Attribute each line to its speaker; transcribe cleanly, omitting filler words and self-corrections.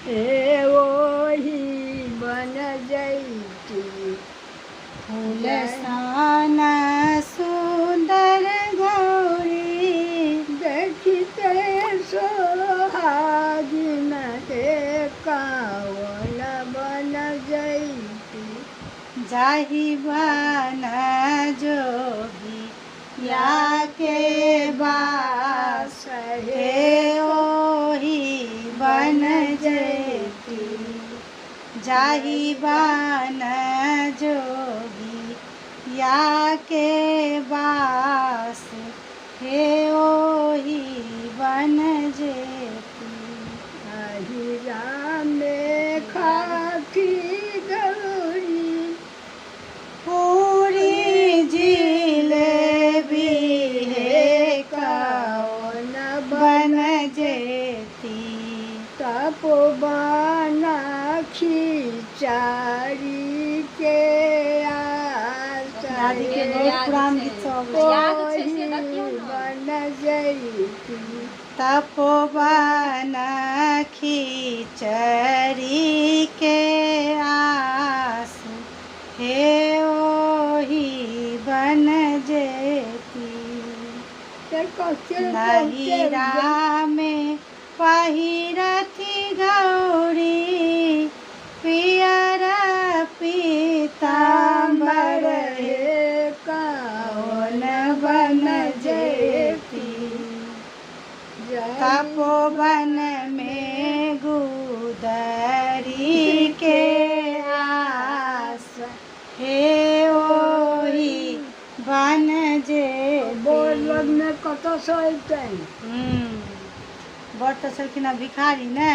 Speaker 1: हे ओही बन जैती
Speaker 2: फूल सान सुंदर गौरी
Speaker 1: देखते सोहागिन के कावन बन जैती
Speaker 2: जाहि बन जोगी या के बास हे ओही बन जेती जाहि बन जोगी या के बास हे ओही बन जेती
Speaker 1: अहिरा में खाती गौरी
Speaker 2: पूरी जिलेबी हे
Speaker 1: कावन
Speaker 2: बन जेती
Speaker 1: तपोवन खिचारी के
Speaker 2: दादी के बहुत पुरान गीत सब
Speaker 1: बन जैती
Speaker 2: तपोवन खिचरी के आस हे ओही बन जेती नहिरा में पहिरथी गौरी पियर पीताम्बर हे
Speaker 1: कावन
Speaker 2: बन जेती तपोवन में गुदरी के आस हे ओही बन जेती
Speaker 1: बोल में कत सैतै
Speaker 2: बड़ तो सलखिन भिखारी ने।